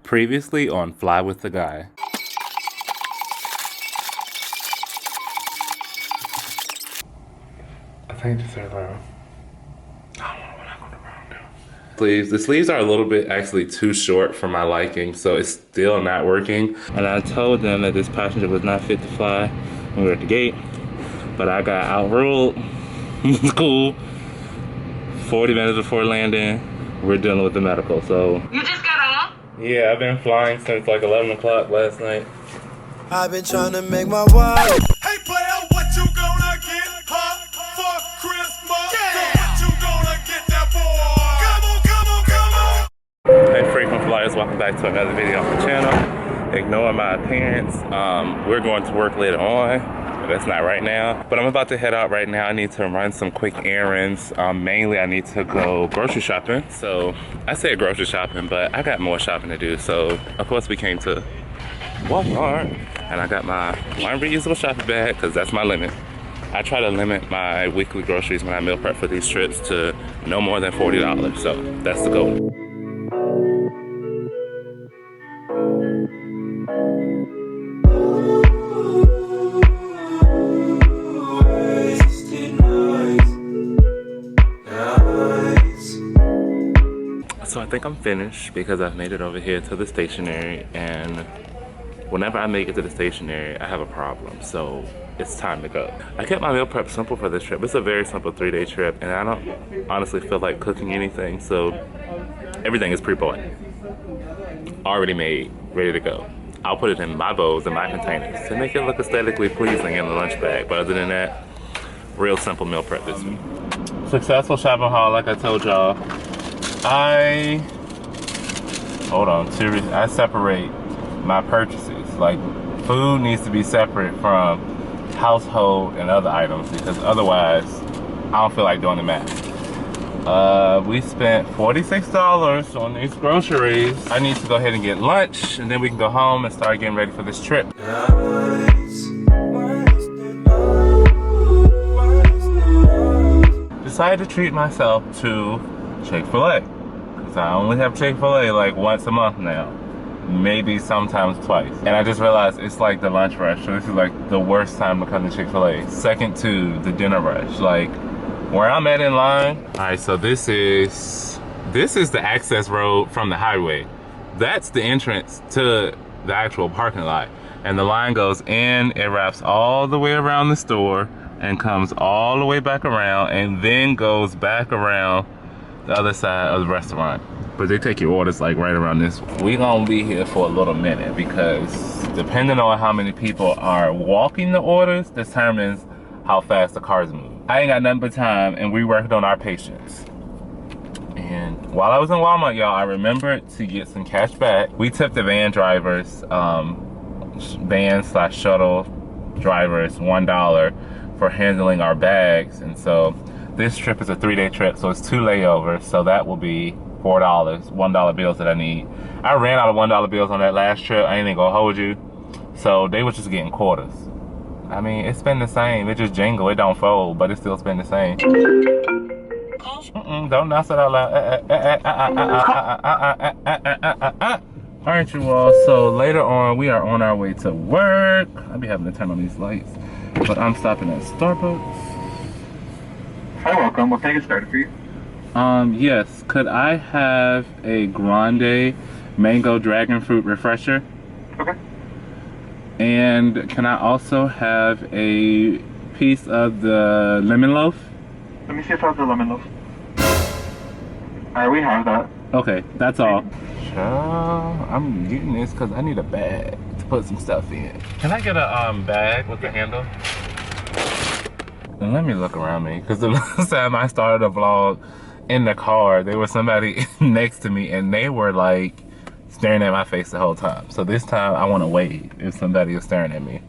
Previously on Fly with the Guy. I think this is low. Sleeves. The sleeves are a little bit actually too short for my liking, so it's still not working. And I told them that this passenger was not fit to fly when we were at the gate, but I got outruled. It's cool. 40 minutes before landing, we're dealing with the medical, so. You just got on? Yeah, I've been flying since like 11 o'clock last night. I've been trying to make my way. Hey player, what you gonna get, huh, for Christmas? Yeah. What you gonna get that boy? Come on. Hey frequent flyers, welcome back to another video on the channel. Ignoring my appearance, we're going to work later on. That's not right now, but I'm about to head out right now. I need to run some quick errands. Mainly I need to go grocery shopping. So I said grocery shopping, but I got more shopping to do. So of course we came to Walmart, and I got my one reusable shopping bag because that's my limit. I try to limit my weekly groceries when I meal prep for these trips to no more than $40. So that's the goal. So I think I'm finished because I've made it over here to the stationery, and whenever I make it to the stationery, I have a problem. So it's time to go. I kept my meal prep simple for this trip. It's a very simple 3-day trip, and I don't honestly feel like cooking anything. So everything is pre-bought, already made, ready to go. I'll put it in my bowls and my containers to make it look aesthetically pleasing in the lunch bag. But other than that, real simple meal prep this week. Successful shopping haul, like I told y'all. I separate my purchases. Like, food needs to be separate from household and other items because otherwise I don't feel like doing the math. We spent $46 on these groceries. I need to go ahead and get lunch, and then we can go home and start getting ready for this trip. Decided to treat myself to Chick-fil-A, because I only have Chick-fil-A like once a month now, maybe sometimes twice. And I just realized it's like the lunch rush, so this is like the worst time to come to Chick-fil-A, second to the dinner rush. Like where I'm at in line. All right, so this is the access road from the highway. That's the entrance to the actual parking lot, and the line goes in, it wraps all the way around the store and comes all the way back around, and then goes back around the other side of the restaurant. But they take your orders like right around this. We gonna be here for a little minute because depending on how many people are walking the orders determines how fast the cars move. I ain't got nothing but time, and we worked on our patience. And while I was in Walmart, y'all, I remembered to get some cash back. We tipped the van drivers, van/shuttle drivers $1 for handling our bags. And so this trip is a 3-day trip, so it's 2 layovers, so that will be $4, $1 bills that I need. I ran out of $1 bills on that last trip. I ain't even gonna hold you. So they was just getting quarters. I mean, it's been the same. It just jingle, it don't fold, but it's still been the same. Don't announce it out loud. All right, you all, so later on, we are on our way to work. I'll be having to turn on these lights, but I'm stopping at Starbucks. Hi, welcome. What can I get started for you? Yes. Could I have a grande mango dragon fruit refresher? Okay. And can I also have a piece of the lemon loaf? Let me see if I have the lemon loaf. Alright, we have that. Okay, that's all. I'm getting this because I need a bag to put some stuff in. Can I get a bag with the handle? And let me look around me, because the last time I started a vlog in the car, there was somebody next to me and they were like staring at my face the whole time. So this time I want to wave if somebody is staring at me,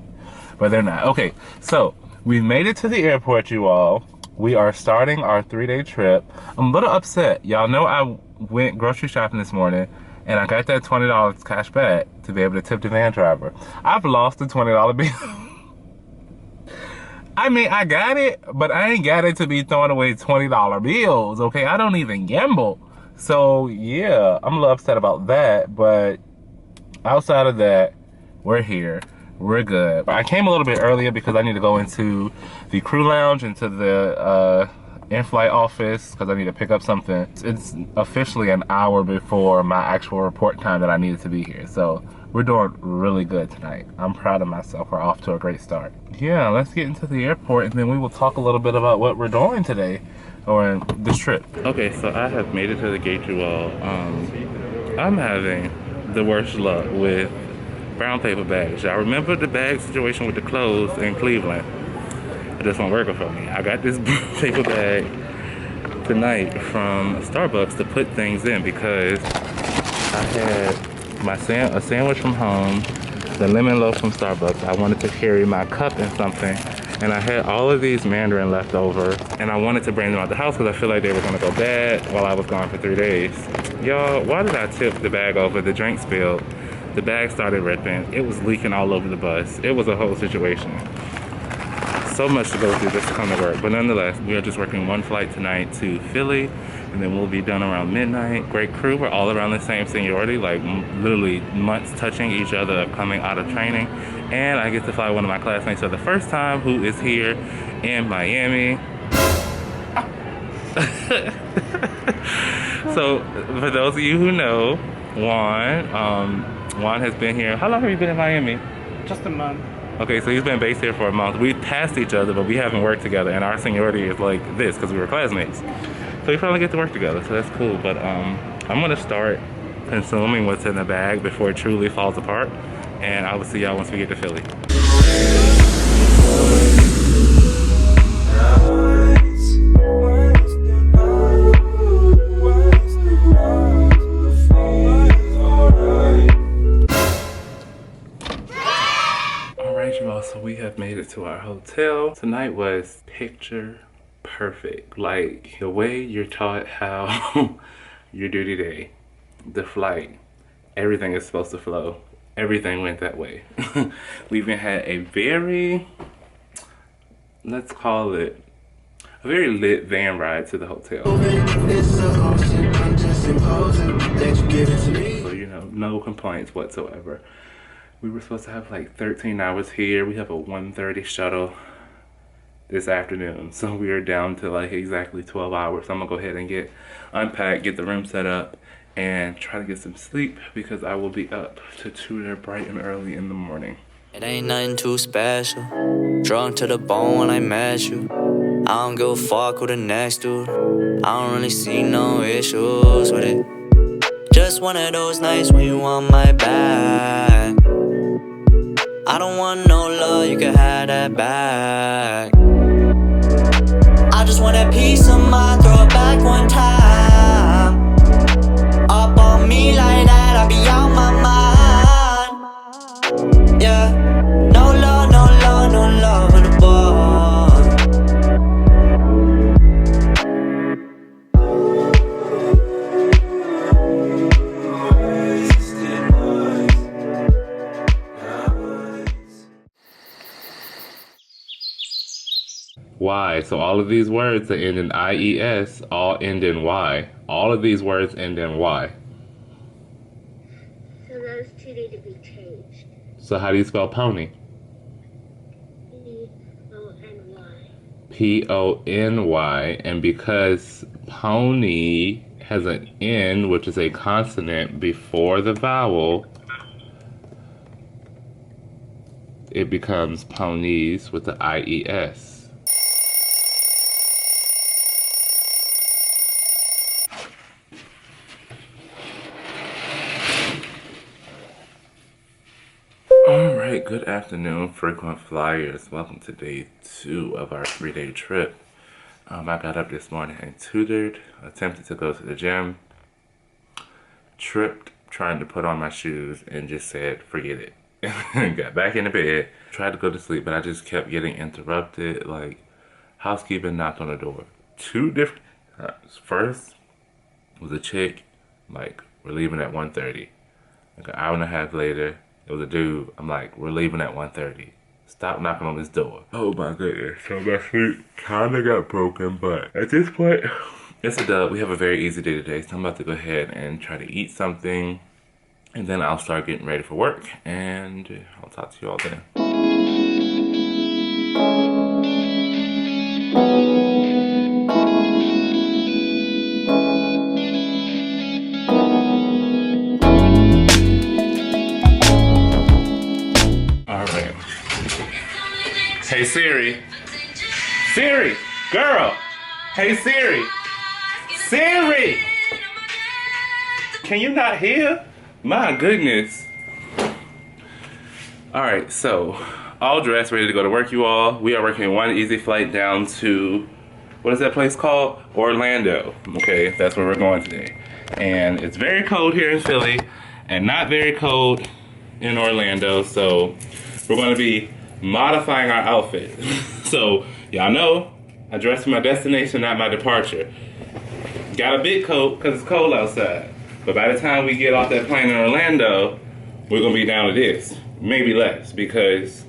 but they're not. Okay, so we made it to the airport, you all. We are starting our 3-day trip. I'm a little upset. Y'all know I went grocery shopping this morning and I got that $20 cash back to be able to tip the van driver. I've lost the $20 bill. I mean, I got it, but I ain't got it to be throwing away $20 bills, okay? I don't even gamble. So, yeah, I'm a little upset about that, but outside of that, we're here. We're good. I came a little bit earlier because I need to go into the crew lounge, into the in-flight office, because I need to pick up something. It's officially an hour before my actual report time that I needed to be here. So we're doing really good tonight. I'm proud of myself. We're off to a great start. Yeah, let's get into the airport and then we will talk a little bit about what we're doing today or this trip. Okay, so I have made it to the gate, you all. I'm having the worst luck with brown paper bags. Y'all remember the bag situation with the clothes in Cleveland? It just won't work for me. I got this paper bag tonight from Starbucks to put things in because I had my a sandwich from home, the lemon loaf from Starbucks. I wanted to carry my cup and something, and I had all of these Mandarin left over, and I wanted to bring them out the house because I feel like they were gonna go bad while I was gone for 3 days. Y'all, why did I tip the bag over? The drink spilled. The bag started ripping. It was leaking all over the bus. It was a whole situation. So much to go through just to come to work. But nonetheless, we are just working one flight tonight to Philly, and then we'll be done around midnight. Great crew. We're all around the same seniority, like literally months touching each other coming out of training. And I get to fly one of my classmates for the first time who is here in Miami. So for those of you who know, Juan has been here. How long have you been in Miami? Just a month. Okay, so he's been based here for a month. We passed each other, but we haven't worked together, and our seniority is like this because we were classmates. So we probably get to work together, so that's cool. But I'm gonna start consuming what's in the bag before it truly falls apart, and I will see y'all once we get to Philly. So we have made it to our hotel. Tonight was picture perfect. Like the way you're taught how your duty day, the flight, everything is supposed to flow. Everything went that way. We even had a very, let's call it, a very lit van ride to the hotel. So, you know, no complaints whatsoever. We were supposed to have like 13 hours here. We have a 1:30 shuttle this afternoon. So we are down to like exactly 12 hours. I'm gonna go ahead and unpack, get the room set up, and try to get some sleep because I will be up to tutor bright and early in the morning. It ain't nothing too special. Drunk to the bone when I met you. I don't give a fuck who the next dude. I don't really see no issues with it. Just one of those nights when you want my back. I don't want no love, you can have that back. I just want that piece of mind, throw it back one time. Up on me like that, I be out my mind. Yeah, no love, no love, no love in the bar. Y. So all of these words that end in IES all end in Y. All of these words end in Y. So those two need to be changed. So how do you spell pony? P-O-N-Y. P-O-N-Y. And because pony has an N, which is a consonant before the vowel, it becomes ponies with the IES. Alright, good afternoon, frequent flyers. Welcome to day 2 of our 3-day trip. I got up this morning and tutored, attempted to go to the gym, tripped trying to put on my shoes and just said, forget it. Got back into bed, tried to go to sleep, but I just kept getting interrupted. Like, housekeeping knocked on the door. 2 different times. First was a chick, like, we're leaving at 1:30. Like an hour and a half later, it was a dude. I'm like, we're leaving at 1:30. Stop knocking on this door. Oh my goodness. So my sleep kinda got broken, but at this point, it's a dub. We have a very easy day today, so I'm about to go ahead and try to eat something, And then I'll start getting ready for work, and I'll talk to you all then. All right. Hey Siri. Siri, girl. Hey Siri. Siri. Can you not hear? My goodness. All right, so all dressed, ready to go to work, you all. We are working one easy flight down to, what is that place called? Orlando. Okay, that's where we're going today. And it's very cold here in Philly and not very cold in Orlando. So we're going to be modifying our outfit. So y'all know I dress for my destination, not my departure. Got a big coat because it's cold outside. But by the time we get off that plane in Orlando, we're gonna be down to this. Maybe less, because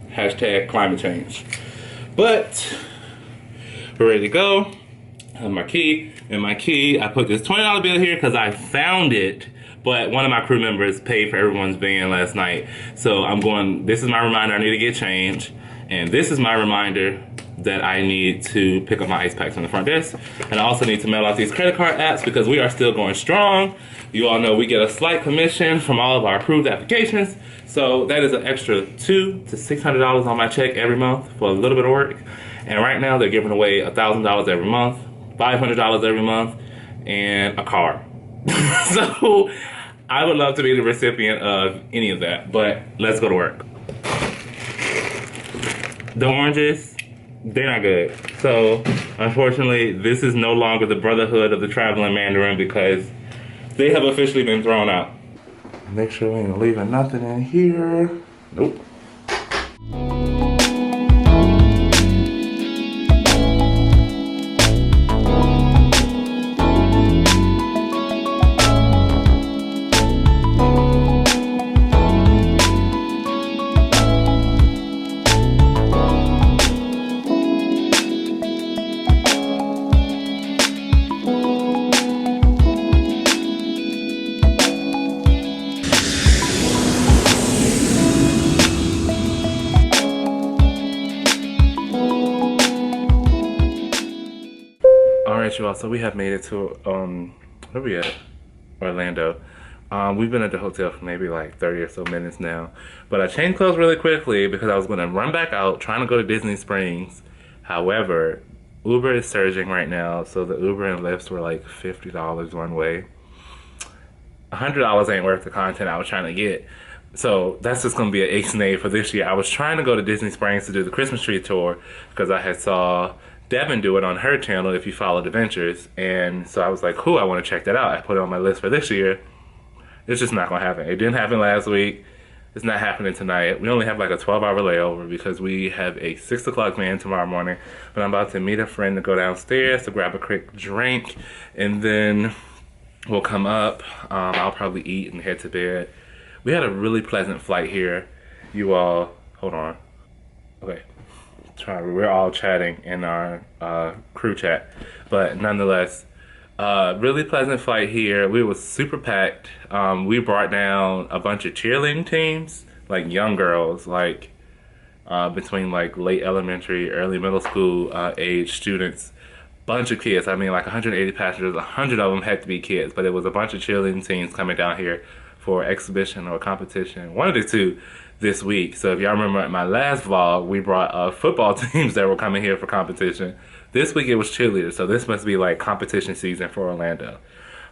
hashtag climate change. But we're ready to go. I have my key. In my key, I put this $20 bill here because I found it, but one of my crew members paid for everyone's van last night. So I'm going, this is my reminder, I need to get change. And this is my reminder that I need to pick up my ice packs on the front desk. And I also need to mail out these credit card apps because we are still going strong. You all know we get a slight commission from all of our approved applications. So that is an extra $200 to $600 on my check every month for a little bit of work. And right now they're giving away $1,000 every month, $500 every month, and a car. So I would love to be the recipient of any of that, but let's go to work. The oranges, they're not good. So, unfortunately, this is no longer the Brotherhood of the Traveling Mandarin because they have officially been thrown out. Make sure we ain't leaving nothing in here. Nope. You all, so we have made it to where we at? Orlando. We've been at the hotel for maybe like 30 or so minutes now, but I changed clothes really quickly because I was going to run back out trying to go to Disney Springs. However, Uber is surging right now, so the Uber and Lyfts were like $50 one way. $100 ain't worth the content I was trying to get. So that's just gonna be an ixnay for this year. I was trying to go to Disney Springs to do the Christmas tree tour because I had saw Devin do it on her channel, If You Followed Adventures, and so I was like, cool, I want to check that out. I put it on my list for this year. It's just not gonna happen. It didn't happen last week. It's not happening tonight. We only have like a 12-hour layover because we have a 6 o'clock van tomorrow morning, but I'm about to meet a friend to go downstairs to grab a quick drink, and then we'll come up. I'll probably eat and head to bed. We had a really pleasant flight here. You all, hold on. Okay. We're all chatting in our crew chat, but nonetheless, really pleasant flight here. We was super packed. We brought down a bunch of cheerleading teams, like young girls, like between like late elementary, early middle school age students. Bunch of kids. I mean, like 180 passengers. 100 of them had to be kids, but it was a bunch of cheerleading teams coming down here for exhibition or competition. One of the two this week. So if y'all remember my last vlog, we brought football teams that were coming here for competition. This week it was cheerleaders, so this must be like competition season for Orlando.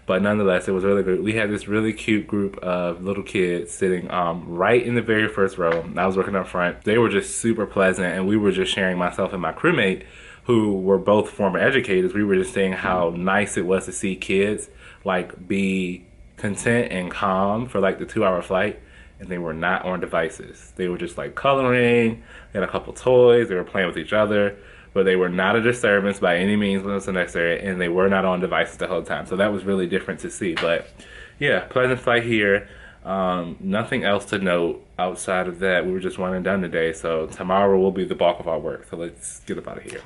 But nonetheless, it was really good. We had this really cute group of little kids sitting right in the very first row. I was working up front. They were just super pleasant, and we were just sharing, myself and my crewmate, who were both former educators, we were just saying how nice it was to see kids like be content and calm for like the 2-hour flight. And they were not on devices. They were just like coloring, they had a couple toys, they were playing with each other, but they were not a disturbance by any means when it was necessary, and they were not on devices the whole time. So that was really different to see. But yeah, pleasant flight here. Nothing else to note outside of that. We were just one and done today, so tomorrow will be the bulk of our work. So let's get up out of here.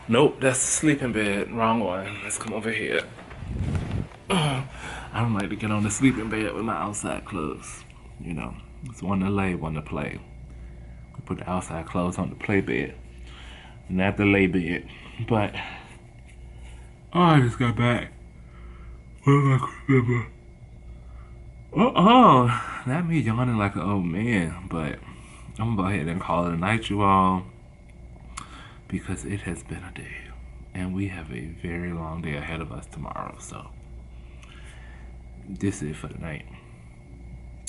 Nope, that's the sleeping bed. Wrong one. Let's come over here. I don't like to get on the sleeping bed with my outside clothes. You know, it's one to lay, one to play. We put the outside clothes on the play bed, not the lay bed. But oh, I just got back. What did I remember? Not me yawning like an old man, but I'm gonna go ahead and call it a night, you all, because it has been a day, and we have a very long day ahead of us tomorrow. So this is it for the night.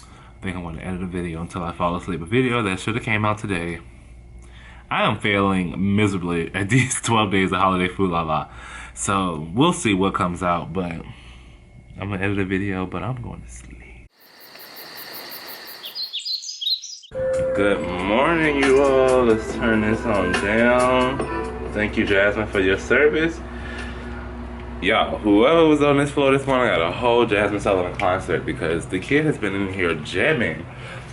I think I'm gonna edit a video until I fall asleep. A video that should have came out today. I am failing miserably at these 12 days of holiday FOOLALA. So we'll see what comes out, but I'm gonna edit a video, but I'm going to sleep. Good morning, you all. Let's turn this on down. Thank you, Jasmine, for your service. Y'all, whoever was on this floor this morning got a whole Jasmine Sullivan concert because the kid has been in here jamming.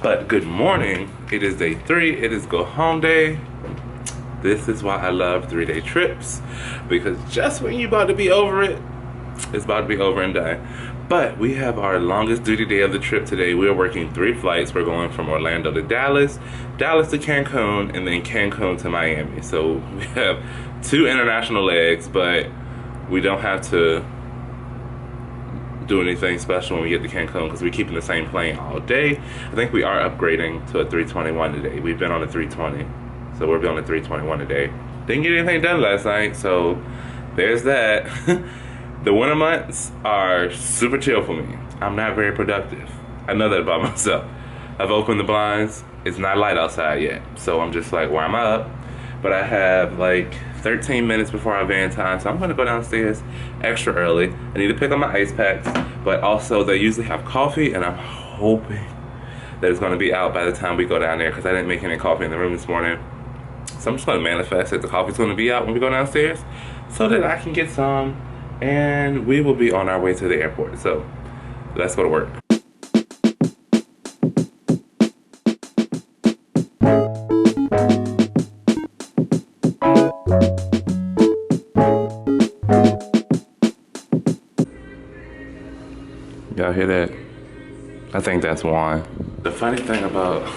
But good morning. It is day 3. It is go home day. This is why I love 3-day trips, because just when you're about to be over it, it's about to be over and done. But we have our longest duty day of the trip today. We are working 3 flights. We're going from Orlando to Dallas, Dallas to Cancun, and then Cancun to Miami. So we have 2 international legs, but we don't have to do anything special when we get to Cancun because we're keeping the same plane all day. I think we are upgrading to a 321 today. We've been on a 320, so we're on a 321 today. Didn't get anything done last night, so there's that. The winter months are super chill for me. I'm not very productive. I know that about myself. I've opened the blinds. It's not light outside yet, so I'm just like, why am I up? But I have like 13 minutes before our van time, so I'm gonna go downstairs extra early. I need to pick up my ice packs, but also they usually have coffee, and I'm hoping that it's gonna be out by the time we go down there because I didn't make any coffee in the room this morning. So I'm just gonna manifest that the coffee's gonna be out when we go downstairs so that I can get some, and we will be on our way to the airport. So let's go to work. Y'all hear that? I think that's wine. The funny thing about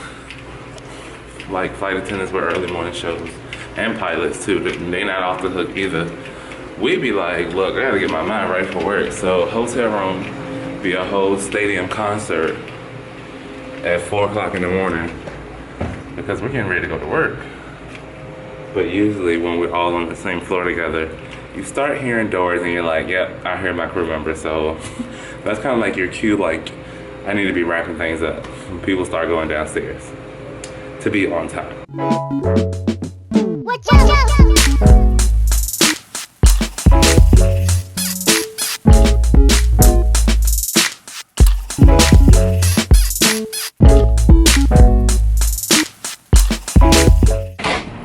like flight attendants with early morning shows, and pilots too, they not off the hook either. We be like, look, I gotta get my mind right for work. So hotel room be a whole stadium concert at 4 o'clock in the morning because we're getting ready to go to work. But usually when we're all on the same floor together, you start hearing doors and you're like, yep, I hear my crew member. So that's kind of like your cue, like, I need to be wrapping things up when people start going downstairs to be on time. Watch out!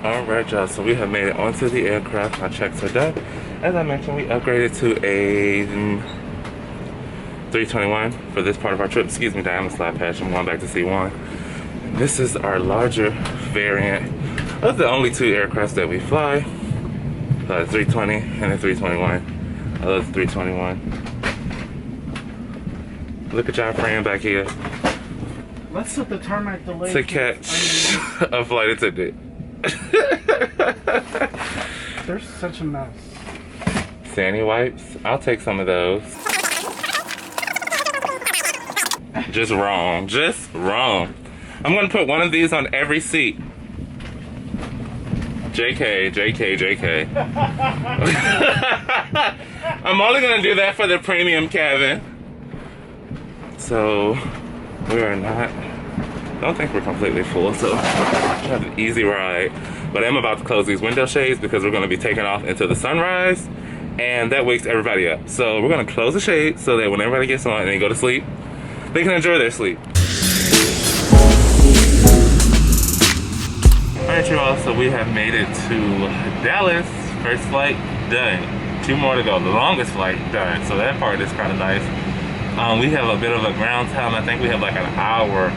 Alright, y'all, so we have made it onto the aircraft. Our checks are done. As I mentioned, we upgraded to a 321 for this part of our trip. Excuse me, Diana slide patch. I'm going back to C1. This is our larger variant of the only 2 aircrafts that we fly. 320 and a 321. I love the 321. Look at y'all friend back here. Let's set the tarmac delay to catch a flight attendant. There's such a mess. Sandy wipes. I'll take some of those. Just wrong. Just wrong. I'm gonna put one of these on every seat. JK, JK, JK. I'm only gonna do that for the premium cabin. So we are not, don't think we're completely full, so have an easy ride. But I'm about to close these window shades because we're gonna be taking off into the sunrise, and that wakes everybody up. So we're gonna close the shades so that when everybody gets on and they go to sleep, they can enjoy their sleep. Alright, you all, so we have made it to Dallas. First flight done. 2 more to go. The longest flight done. So that part is kind of nice. We have a bit of a ground time. I think we have like an hour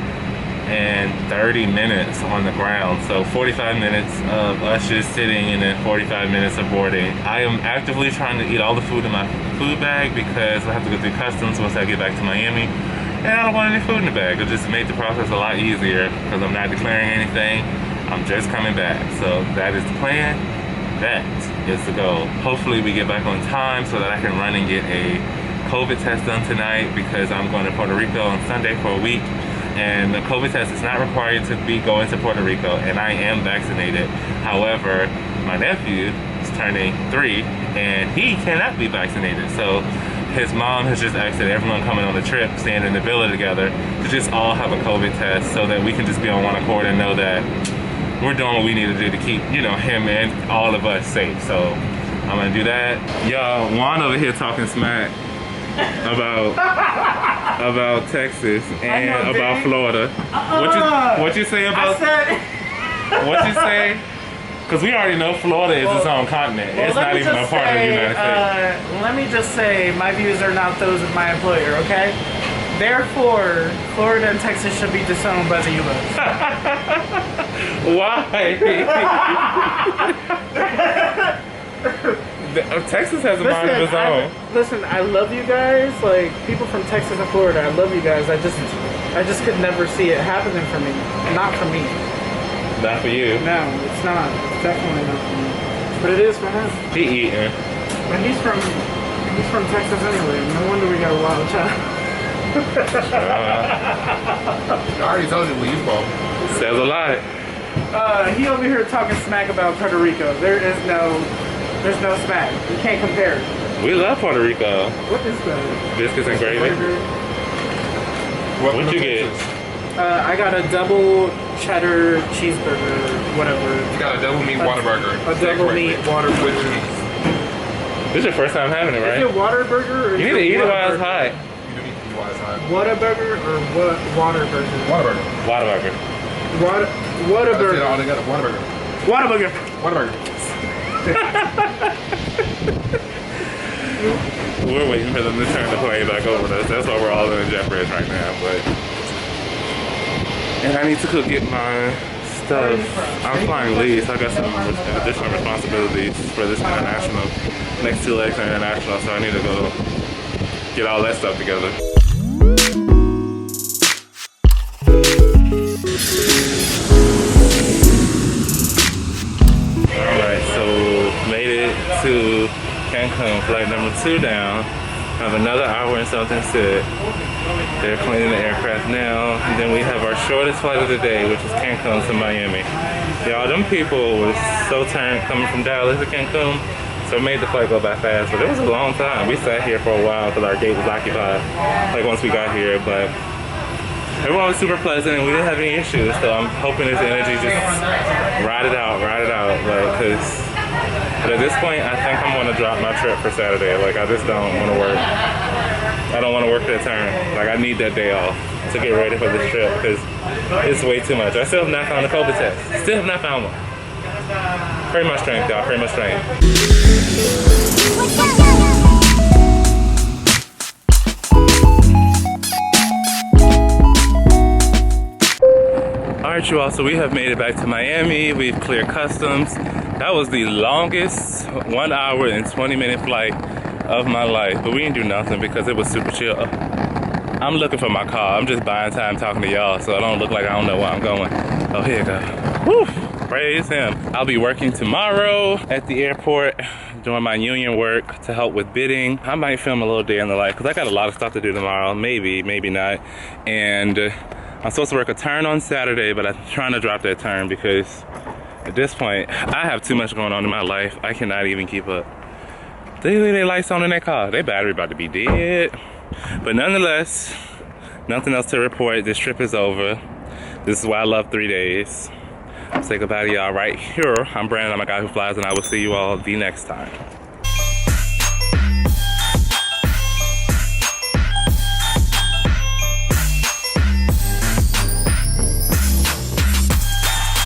and 30 minutes on the ground. So 45 minutes of us just sitting and then 45 minutes of boarding. I am actively trying to eat all the food in my food bag because I have to go through customs once I get back to Miami. And I don't want any food in the bag. It just made the process a lot easier because I'm not declaring anything. I'm just coming back. So that is the plan. That is the goal. Hopefully we get back on time so that I can run and get a COVID test done tonight because I'm going to Puerto Rico on Sunday for a week. And the COVID test is not required to be going to Puerto Rico, and I am vaccinated. However, my nephew is turning 3 and he cannot be vaccinated. So his mom has just asked that everyone coming on the trip, staying in the villa together, to just all have a COVID test so that we can just be on one accord and know that we're doing what we need to do to keep, you know, him and all of us safe. So I'm gonna do that. Y'all, Juan over here talking smack about Texas and know, about Florida. What you say about? What you say? Because we already know Florida is its own continent. It's not even a part of the United States. Let me just say, my views are not those of my employer, okay? Therefore, Florida and Texas should be disowned by the U.S. Why? Texas has a mind of its own. Listen, I love you guys. Like, people from Texas and Florida, I love you guys. I just could never see it happening for me. Not for me. Not for you. No, it's not. It's definitely not for me. But it is for him. He eating. But he's from Texas anyway. No wonder we got a wild child. I already told you where you from. Says a lot. He over here talking smack about Puerto Rico. There's no smack. You can't compare. We love Puerto Rico. What is that? Biscuits and gravy. What'd you get? I got a double cheddar cheeseburger, whatever. You got a double meat Whataburger. A double meat Whataburger. This is your first time having it, right? Is it Whataburger or You need to eat it while it's hot. You do need to eat while it's hot. Whataburger or what? Whataburger. Whataburger. Whataburger. Whataburger. That's it all together. Whataburger. Whataburger. Whataburger. We're waiting for them to turn the plane back over to us. That's why we're all in jeopardy right now. And I need to go get my stuff. I'm flying lead, so I got some additional responsibilities for this international. Next 2 legs are international, so I need to go get all that stuff together. Alright, so made it to Cancun, flight number 2 down. Have another hour and something sit. They're cleaning the aircraft now. And then we have our shortest flight of the day, which is Cancun to Miami. Y'all, them people was so turned coming from Dallas to Cancun, so it made the flight go by fast. But it was a long time. We sat here for a while because our gate was occupied, like once we got here. But everyone was super pleasant and we didn't have any issues. So I'm hoping this energy just ride it out. Like, but at this point, I think I'm going to drop my trip for Saturday. Like, I just don't want to work. I don't want to work that turn. Like, I need that day off to get ready for this trip because it's way too much. I still have not found a COVID test. Still have not found one. Pray my strength, y'all. Pray my strength. Alright, you all, so we have made it back to Miami. We've cleared customs. That was the longest 1 hour and 20-minute flight of my life, but we didn't do nothing because it was super chill. I'm looking for my car. I'm just buying time talking to y'all so I don't look like I don't know where I'm going. Oh, here you go. Woo! Praise him. I'll be working tomorrow at the airport doing my union work to help with bidding. I might film a little day in the life because I got a lot of stuff to do tomorrow. Maybe, maybe not. And I'm supposed to work a turn on Saturday, but I'm trying to drop that turn because at this point, I have too much going on in my life. I cannot even keep up. They leave their lights on in their car. Their battery about to be dead. But nonetheless, nothing else to report. This trip is over. This is why I love 3 days. I'll say goodbye to y'all right here. I'm Brandon. I'm a guy who flies, and I will see you all the next time.